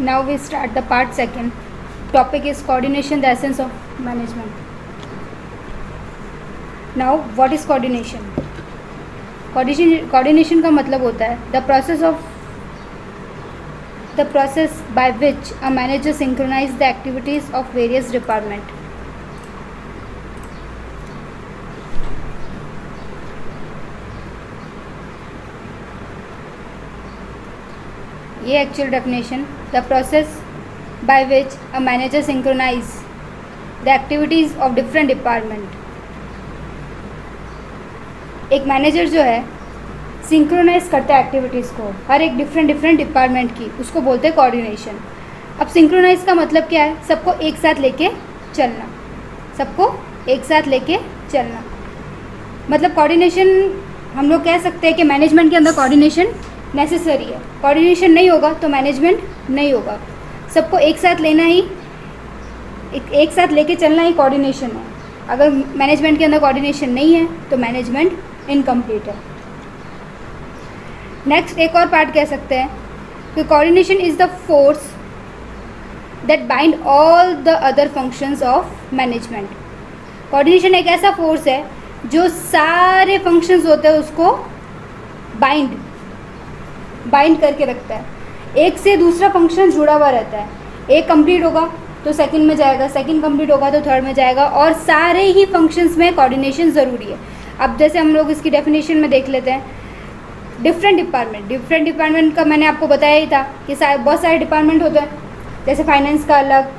Now we start the part second. Topic is coordination, the essence of management. Now, what is coordination? Coordination का मतलब होता है the process by which a manager synchronize the activities of various department. ये actual definition the process by which a manager synchronize the activities of different department. एक manager जो है synchronise करता है एक्टिविटीज़ को हर एक डिफरेंट डिपार्टमेंट की, उसको बोलते हैं कोऑर्डिनेशन. अब सिंक्रोनाइज का मतलब क्या है? सबको एक साथ लेके चलना. सबको एक साथ लेके चलना मतलब कोऑर्डिनेशन. हम लोग कह सकते हैं कि मैनेजमेंट के अंदर कोऑर्डिनेशन नेसेसरी है. कोऑर्डिनेशन नहीं होगा तो मैनेजमेंट नहीं होगा. सबको एक साथ लेना ही, एक साथ लेके चलना ही कोऑर्डिनेशन है. अगर मैनेजमेंट के अंदर कोऑर्डिनेशन नहीं है तो मैनेजमेंट इनकम्प्लीट है. नेक्स्ट एक और पार्ट कह सकते हैं कि coordination is the force that bind all the other functions of management. Coordination एक ऐसा फोर्स है जो सारे फंक्शंस होते हैं उसको बाइंड करके रखता है. एक से दूसरा फंक्शन जुड़ा हुआ रहता है. एक कंप्लीट होगा तो सेकंड में जाएगा, सेकंड कंप्लीट होगा तो थर्ड में जाएगा, और सारे ही फंक्शंस में कोऑर्डिनेशन ज़रूरी है. अब जैसे हम लोग इसकी डेफिनेशन में देख लेते हैं. डिफरेंट डिपार्टमेंट का मैंने आपको बताया ही था कि बहुत सारे डिपार्टमेंट होते हैं. जैसे फाइनेंस का अलग,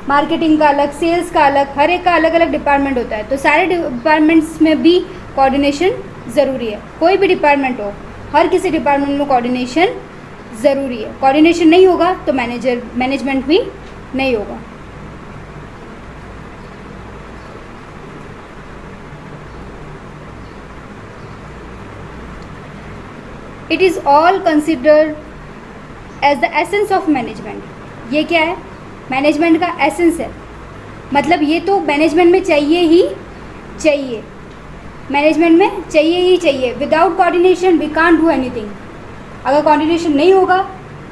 मार्केटिंग का अलग, सेल्स का अलग, हर एक का अलग अलग डिपार्टमेंट होता है. तो सारे डिपार्टमेंट्स में भी कोऑर्डिनेशन ज़रूरी है. कोई भी डिपार्टमेंट हो, हर किसी डिपार्टमेंट में कोऑर्डिनेशन ज़रूरी है. कोऑर्डिनेशन नहीं होगा तो मैनेजमेंट भी नहीं होगा. It is all considered as the essence of management. ये क्या है? मैनेजमेंट का एसेंस है. मतलब ये तो मैनेजमेंट में चाहिए ही चाहिए. मैनेजमेंट में चाहिए ही चाहिए. Without coordination we can't do anything. अगर कोऑर्डिनेशन नहीं होगा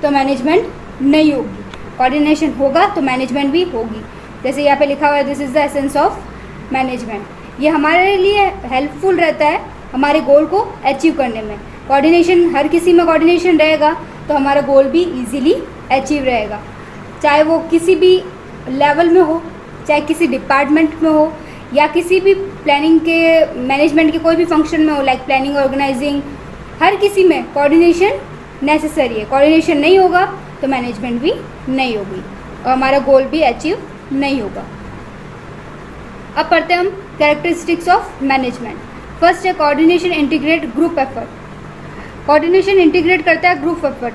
तो मैनेजमेंट नहीं होगी. कोऑर्डिनेशन होगा तो मैनेजमेंट भी होगी. जैसे यहाँ पे लिखा हुआ है this is the essence of management. ये हमारे लिए हेल्पफुल रहता है हमारे गोल को अचीव करने में. कोऑर्डिनेशन, हर किसी में कोऑर्डिनेशन रहेगा तो हमारा गोल भी इजीली अचीव रहेगा. चाहे वो किसी भी लेवल में हो, चाहे किसी डिपार्टमेंट में हो, या किसी भी प्लानिंग के, मैनेजमेंट के कोई भी फंक्शन में हो, लाइक प्लानिंग, ऑर्गेनाइजिंग, हर किसी में कोऑर्डिनेशन नेसेसरी है. कोऑर्डिनेशन नहीं होगा तो मैनेजमेंट भी नहीं होगी और हमारा गोल भी अचीव नहीं होगा. अब पढ़ते हैं हम कैरेक्टरिस्टिक्स ऑफ मैनेजमेंट. फर्स्ट है coordination integrate group effort. Coordination integrate करता है ग्रुप एफर्ट.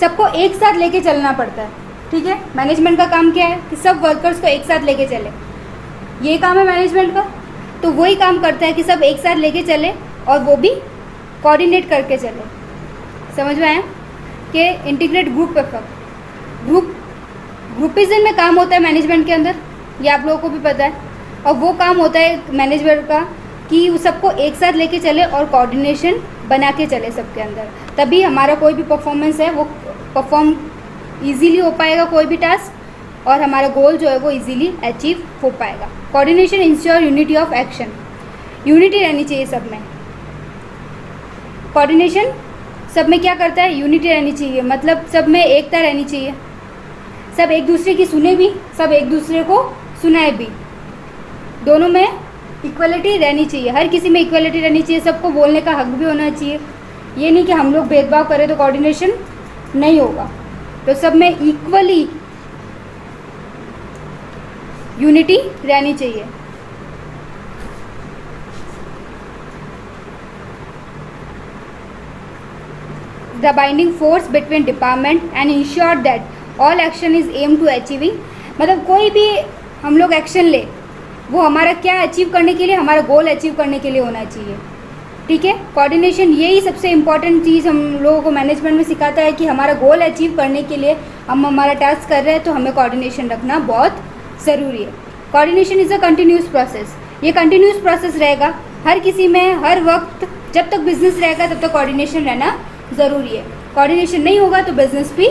सबको एक साथ लेके चलना पड़ता है. ठीक है, मैनेजमेंट का काम क्या है कि सब वर्कर्स को एक साथ लेके चले. ये काम है मैनेजमेंट का. तो वही काम करता है कि सब एक साथ लेके चले और वो भी कोऑर्डिनेट करके चले. समझ में आया कि इंटीग्रेट ग्रुप एफर्ट. ग्रुपिज्म में काम होता है मैनेजमेंट के अंदर, ये आप लोगों को भी पता है. और वो काम होता है मैनेजमेंट का कि वो सबको एक साथ लेके चले और कोऑर्डिनेशन बना के चले सबके अंदर. तभी हमारा कोई भी परफॉर्मेंस है वो परफॉर्म ईजीली हो पाएगा, कोई भी टास्क, और हमारा गोल जो है वो इजीली अचीव हो पाएगा. Coordination ensure unity of action. Unity रहनी चाहिए सब में. कोऑर्डिनेशन सब में क्या करता है? यूनिटी रहनी चाहिए. मतलब सब में एकता रहनी चाहिए. सब एक दूसरे की सुने भी, सब एक दूसरे को सुनाए भी. दोनों में इक्वलिटी रहनी चाहिए. हर किसी में इक्वलिटी रहनी चाहिए. सबको बोलने का हक भी होना चाहिए. ये नहीं कि हम लोग भेदभाव करें तो कोऑर्डिनेशन नहीं होगा. तो सब में इक्वली यूनिटी रहनी चाहिए. The binding force between department and ensure that all action is aim to achieving. मतलब कोई भी हम लोग एक्शन ले वो हमारा क्या अचीव करने के लिए, हमारा गोल अचीव करने के लिए होना चाहिए. ठीक है, कोऑर्डिनेशन यही सबसे इम्पॉर्टेंट चीज़ हम लोगों को मैनेजमेंट में सिखाता है कि हमारा गोल अचीव करने के लिए हम हमारा टास्क कर रहे हैं तो हमें कोऑर्डिनेशन रखना बहुत ज़रूरी है. Coordination is a continuous process. ये कंटिन्यूस प्रोसेस रहेगा हर किसी में, हर वक्त. जब तक बिजनेस रहेगा तब तक कोऑर्डिनेशन रहना ज़रूरी है. कोऑर्डिनेशन नहीं होगा तो बिजनेस भी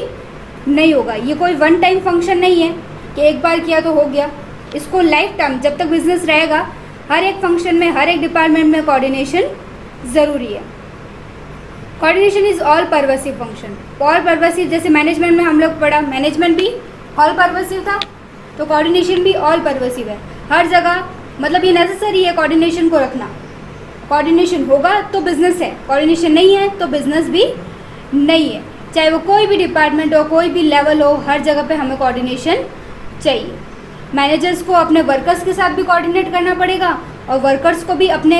नहीं होगा। ये कोई वन टाइम फंक्शन नहीं है कि एक बार किया तो हो गया। इसको लाइफ टाइम जब तक बिजनेस रहेगा हर एक फंक्शन में, हर एक डिपार्टमेंट में कोऑर्डिनेशन ज़रूरी है। Coordination is all pervasive function. All pervasive जैसे मैनेजमेंट में हम लोग पढ़ा, मैनेजमेंट भी ऑल परवसिव था, तो कोऑर्डिनेशन भी ऑल परवसिव है। हर जगह मतलब ये नेसेसरी है कोऑर्डिनेशन को रखना। कोऑर्डिनेशन होगा तो बिज़नेस है, कोऑर्डिनेशन नहीं है तो बिज़नेस भी नहीं है। चाहे वो कोई भी डिपार्टमेंट हो, कोई भी लेवल हो, हर जगह पे हमें कोऑर्डिनेशन चाहिए। मैनेजर्स को अपने वर्कर्स के साथ भी कोऑर्डिनेट करना पड़ेगा और वर्कर्स को भी अपने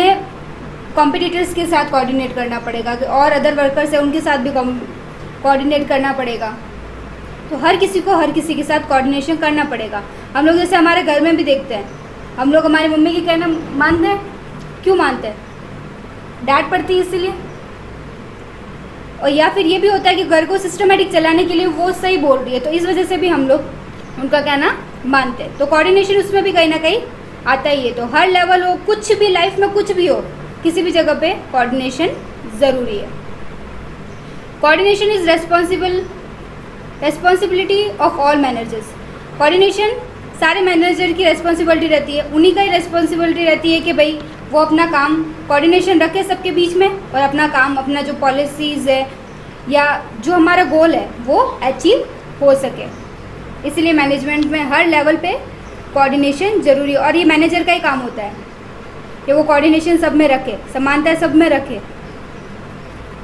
कॉम्पिटिटर्स के साथ कोऑर्डिनेट करना पड़ेगा, और अदर वर्कर्स है उनके साथ भी कोऑर्डिनेट करना पड़ेगा। तो हर किसी को हर किसी के साथ कोऑर्डिनेशन करना पड़ेगा। हम लोग जैसे हमारे घर में भी देखते हैं, हम लोग हमारी मम्मी की कहना मानते हैं। क्यों मानते हैं? डांट पड़ती है इसलिए। और या फिर ये भी होता है कि घर को सिस्टमेटिक चलाने के लिए वो सही बोल रही है, तो इस वजह से भी हम लोग उनका कहना मानते हैं। तो कोऑर्डिनेशन उसमें भी कहीं ना कहीं आता ही है। तो हर लेवल हो, कुछ भी लाइफ में कुछ भी हो, किसी भी जगह पे कोऑर्डिनेशन ज़रूरी है। Coordination is responsibility of all managers. Coordination सारे मैनेजर की रेस्पॉन्सिबिलिटी रहती है, उन्हीं का ही रेस्पॉन्सिबिलिटी रहती है कि भाई वो अपना काम कोऑर्डिनेशन रखे सबके बीच में, और अपना काम, अपना जो पॉलिसीज़ है या जो हमारा गोल है वो अचीव हो सके। इसलिए मैनेजमेंट में हर लेवल पे कोऑर्डिनेशन ज़रूरी है, और ये मैनेजर का ही काम होता है कि वो कोऑर्डिनेशन सब में रखे, समानता सब में रखे।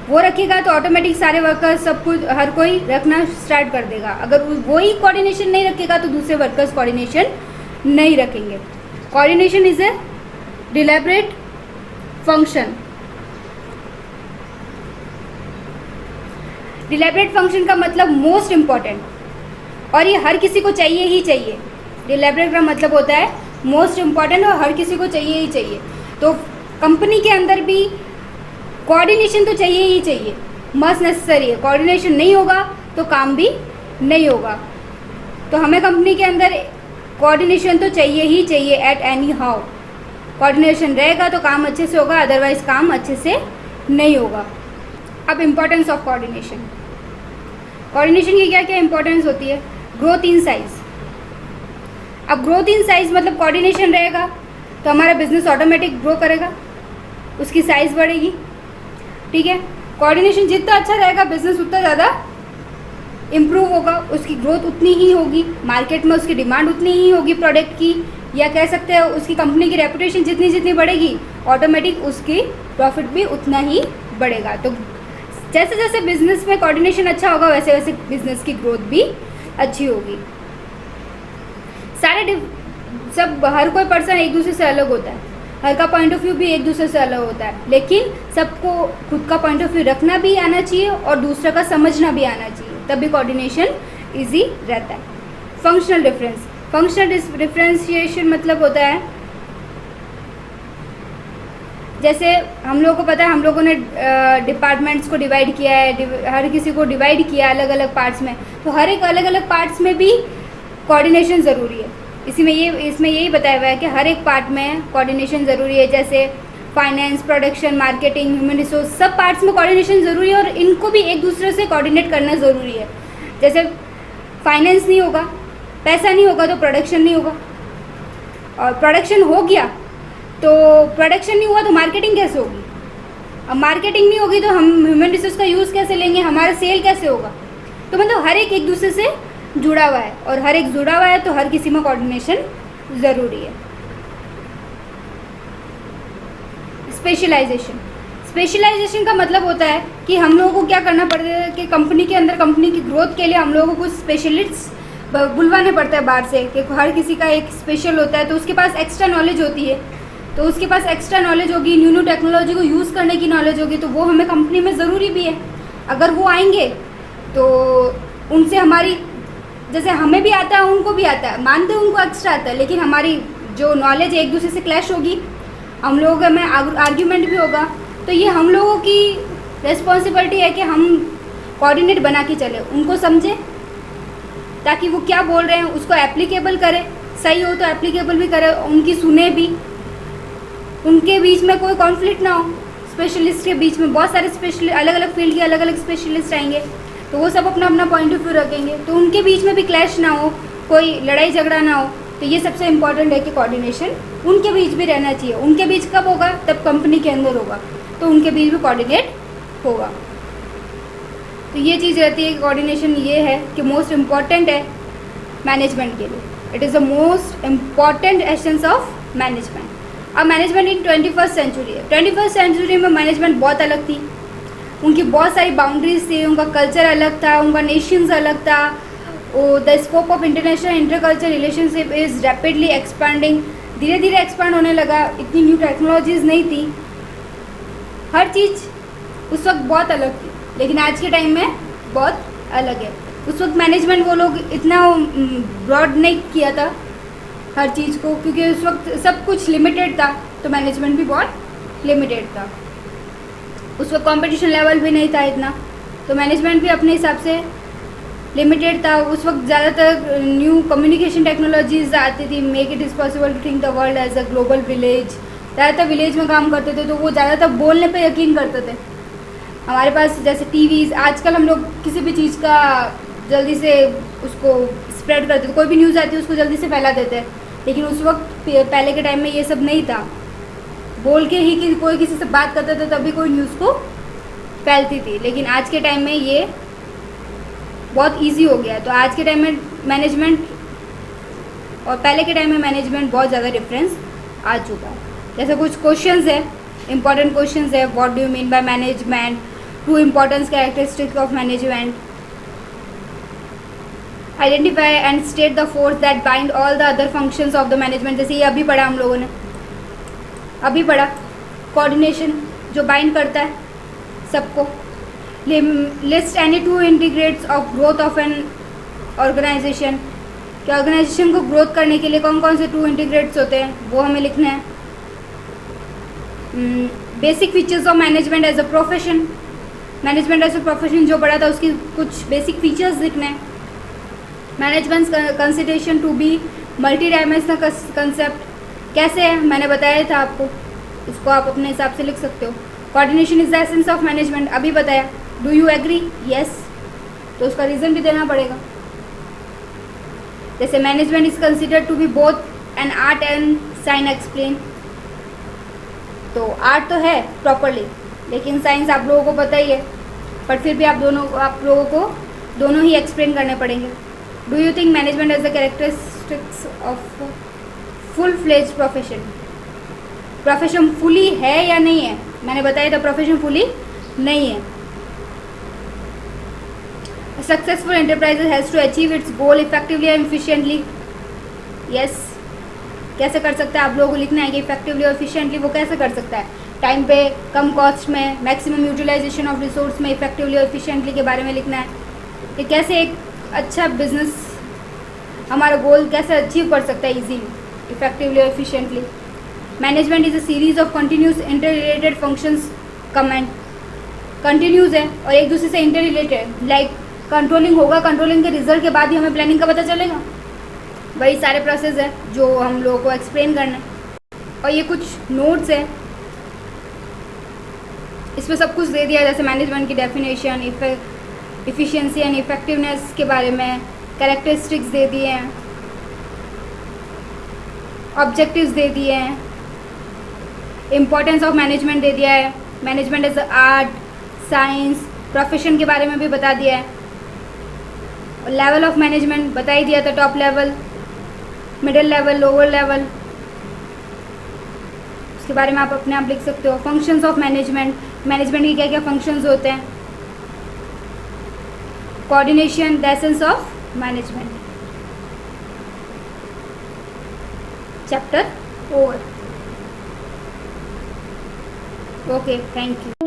वो रखेगा तो ऑटोमेटिक सारे वर्कर्स सब कुछ हर कोई रखना स्टार्ट कर देगा। अगर वो ही कोऑर्डिनेशन नहीं रखेगा तो दूसरे वर्कर्स कोऑर्डिनेशन नहीं रखेंगे। Coordination is a deliberate function. Deliberate function का मतलब मोस्ट इम्पॉर्टेंट, और ये हर किसी को चाहिए ही चाहिए। डिलिबरेट का मतलब होता है मोस्ट इम्पॉर्टेंट और हर किसी को चाहिए ही चाहिए। तो कंपनी के अंदर भी कोऑर्डिनेशन तो चाहिए ही चाहिए, मस्ट नेसेसरी है। कोऑर्डिनेशन नहीं होगा तो काम भी नहीं होगा। तो हमें कंपनी के अंदर कोऑर्डिनेशन तो चाहिए ही चाहिए एट एनी हाउ। कोऑर्डिनेशन रहेगा तो काम अच्छे से होगा, अदरवाइज काम अच्छे से नहीं होगा। अब इम्पोर्टेंस ऑफ कोऑर्डिनेशन। कोऑर्डिनेशन की क्या क्या इंपॉर्टेंस होती है? Growth in size. अब ग्रोथ इन साइज मतलब कोऑर्डिनेशन रहेगा तो हमारा बिजनेस ऑटोमेटिक ग्रो करेगा, उसकी साइज़ बढ़ेगी। ठीक है, कोऑर्डिनेशन जितना अच्छा रहेगा बिजनेस उतना ज़्यादा इम्प्रूव होगा, उसकी ग्रोथ उतनी ही होगी, मार्केट में उसकी डिमांड उतनी ही होगी प्रोडक्ट की, या कह सकते हैं उसकी कंपनी की रेपुटेशन जितनी जितनी बढ़ेगी ऑटोमेटिक उसकी प्रॉफिट भी उतना ही बढ़ेगा। तो जैसे जैसे बिजनेस में कोऑर्डिनेशन अच्छा होगा वैसे वैसे बिजनेस की ग्रोथ भी अच्छी होगी। सब हर कोई पर्सन एक दूसरे से अलग होता है, हर का पॉइंट ऑफ व्यू भी एक दूसरे से अलग होता है, लेकिन सबको खुद का पॉइंट ऑफ व्यू रखना भी आना चाहिए और दूसरे का समझना भी आना चाहिए, तभी कोऑर्डिनेशन इजी रहता है। Functional difference. फंक्शनल डिफरेंशिएशन मतलब होता है जैसे हम लोगों को पता है, हम लोगों ने डिपार्टमेंट्स को डिवाइड किया है, हर किसी को डिवाइड किया अलग अलग पार्ट्स में, तो हर एक अलग अलग पार्ट्स में भी कोऑर्डिनेशन ज़रूरी है। इसमें यही बताया हुआ है कि हर एक पार्ट में कोऑर्डिनेशन ज़रूरी है। जैसे finance, production, marketing, human resource, सब पार्ट्स में कोऑर्डिनेशन ज़रूरी है और इनको भी एक दूसरे से कोऑर्डिनेट करना ज़रूरी है। जैसे फाइनेंस नहीं होगा, पैसा नहीं होगा तो प्रोडक्शन नहीं होगा, और प्रोडक्शन हो गया तो प्रोडक्शन नहीं हुआ तो मार्केटिंग कैसे होगी, अब मार्केटिंग नहीं होगी तो हम ह्यूमन रिसोर्स का यूज़ कैसे लेंगे, हमारा सेल कैसे होगा। तो मतलब हर एक दूसरे से जुड़ा हुआ है, और हर एक जुड़ा हुआ है तो हर किसी में कोऑर्डिनेशन ज़रूरी है। स्पेशलाइजेशन का मतलब होता है कि हम लोगों को क्या करना पड़ता है कि कंपनी के अंदर कंपनी की ग्रोथ के लिए हम लोगों को कुछ स्पेशलिस्ट बुलवाने पड़ते हैं बाहर से, कि हर किसी का एक स्पेशल होता है, तो उसके पास एक्स्ट्रा नॉलेज होती है, तो उसके पास एक्स्ट्रा नॉलेज होगी, न्यू टेक्नोलॉजी को यूज़ करने की नॉलेज होगी, तो वो हमें कंपनी में ज़रूरी भी है। अगर वो आएंगे तो उनसे हमारी, जैसे हमें भी आता है उनको भी आता है, मानते हैं उनको एक्स्ट्रा आता है, लेकिन हमारी जो नॉलेज एक दूसरे से क्लैश होगी, हम लोगों में आर्ग्यूमेंट भी होगा। तो ये हम लोगों की रिस्पॉन्सिबिलिटी है कि हम कोऑर्डिनेट बना के चले, उनको समझें ताकि वो क्या बोल रहे हैं उसको एप्लीकेबल करें, सही हो तो एप्लीकेबल भी करें, उनकी सुने भी, उनके बीच में कोई कॉन्फ्लिक्ट ना हो। स्पेशलिस्ट के बीच में बहुत सारे अलग अलग फील्ड के अलग अलग स्पेशलिस्ट आएंगे, तो वो सब अपना अपना पॉइंट ऑफ व्यू रखेंगे, तो उनके बीच में भी क्लैश ना हो, कोई लड़ाई झगड़ा ना हो। तो ये सबसे इम्पॉर्टेंट है कि कोऑर्डिनेशन उनके बीच भी रहना चाहिए। उनके बीच कब होगा? तब कंपनी के अंदर होगा, तो उनके बीच भी कोऑर्डिनेट होगा। तो ये चीज़ रहती है कि कोऑर्डिनेशन ये है कि मोस्ट इम्पॉर्टेंट है मैनेजमेंट के लिए। It is the most important essence of management. अब मैनेजमेंट इन 21st सेंचुरी है। 21st सेंचुरी में मैनेजमेंट बहुत अलग थी, उनकी बहुत सारी बाउंड्रीज थी, उनका कल्चर अलग था, उनका नेशंस अलग था। The scope of international interculture relationship is rapidly expanding. धीरे धीरे एक्सपांड होने लगा, इतनी न्यू टेक्नोलॉजीज़ नहीं थी, हर चीज़ उस वक्त बहुत अलग थी, लेकिन आज के टाइम में बहुत अलग है। उस वक्त मैनेजमेंट वो लोग इतना ब्रॉड नहीं किया था हर चीज़ को, क्योंकि उस वक्त सब कुछ लिमिटेड था, तो मैनेजमेंट भी बहुत लिमिटेड था। उस वक्त कंपटीशन लेवल भी नहीं था इतना, तो मैनेजमेंट भी अपने हिसाब से लिमिटेड था। उस वक्त ज़्यादातर न्यू कम्युनिकेशन टेक्नोलॉजीज आती थी। Make it is possible to think the world as a global village. ज़्यादातर विलेज में काम करते थे, तो वो ज़्यादातर बोलने पे यकीन करते थे। हमारे पास जैसे टीवीज़, आजकल हम लोग किसी भी चीज़ का जल्दी से उसको स्प्रेड करते थे, कोई भी न्यूज़ आती है उसको जल्दी से फैला देते हैं, लेकिन उस वक्त पहले के टाइम में ये सब नहीं था। बोल के ही कि कोई किसी से बात करता था तभी कोई न्यूज़ को फैलती थी, लेकिन आज के टाइम में ये बहुत इजी हो गया है। तो आज के टाइम में मैनेजमेंट और पहले के टाइम में मैनेजमेंट बहुत ज़्यादा डिफरेंस आ चुका है। जैसे कुछ क्वेश्चंस है, इंपॉर्टेंट क्वेश्चंस है। What do you mean by management? Two important characteristics of management. Identify and state the force that bind all the other functions of the management. जैसे ये अभी पढ़ा हम लोगों ने, अभी पढ़ा कोऑर्डिनेशन जो बाइंड करता है सबको। List any two integrates of growth of an organisation. कि ऑर्गेनाइजेशन को ग्रोथ करने के लिए कौन कौन से टू इंटीग्रेट्स होते हैं वो हमें लिखना है। Basic features of management as a profession. Management as a profession जो पढ़ा था उसकी कुछ बेसिक फीचर्स लिखना है। Management consideration to be multi dimensional concept. कैसे है मैंने बताया था आपको, इसको आप अपने हिसाब से लिख सकते हो। Coordination is the essence of management, अभी बताया। Do you agree? यस, तो उसका रीज़न भी देना पड़ेगा। जैसे management is considered to be both an art and science explain. तो आर्ट तो है प्रॉपरली, लेकिन साइंस आप लोगों को पता ही है, पर फिर भी आप लोगों को दोनों ही एक्सप्लेन करने पड़ेंगे। Do you think management as the characteristics of full fledge profession? Profession fully है या नहीं है? मैंने बताया था प्रोफेशन फुली नहीं है। Successful enterprise has to achieve its goal effectively and efficiently. Yes, कैसे कर सकता है आप लोगों को लिखना है कि इफेक्टिवली और एफिशिएंटली वो कैसे कर सकता है। टाइम पे, कम कॉस्ट में, मैक्सिमम यूटिलाइजेशन ऑफ रिसोर्स में इफेक्टिवली और एफिशिएंटली के बारे में लिखना है कि कैसे एक अच्छा बिजनेस हमारा गोल कैसे अचीव कर सकता है इजीली, इफेक्टिवली और efficiently. Management is a series of continuous inter related functions. Comment continuous है और एक दूसरे से इंटर रिलेटेड। लाइक कंट्रोलिंग होगा, कंट्रोलिंग के रिजल्ट के बाद ही हमें प्लानिंग का पता चलेगा। वही सारे प्रोसेस है जो हम लोगों को एक्सप्लेन करना है। और ये कुछ नोट्स है, इसमें सब कुछ दे दिया है, जैसे मैनेजमेंट की डेफिनेशन, इफ़िशियंसी एंड इफेक्टिवनेस के बारे में, कैरेक्टरिस्टिक्स दे दिए हैं, ऑब्जेक्टिव्स दे दिए हैं, इम्पोर्टेंस ऑफ मैनेजमेंट दे दिया है, management as art, science, profession के बारे में भी बता दिया है, और लेवल ऑफ मैनेजमेंट बता ही दिया था, top level, middle level, lower level, उसके बारे में आप अपने आप लिख सकते हो। फंक्शंस ऑफ मैनेजमेंट, मैनेजमेंट के क्या क्या फंक्शंस होते हैं, coordination, the essence of management. Chapter over. Okay, thank you.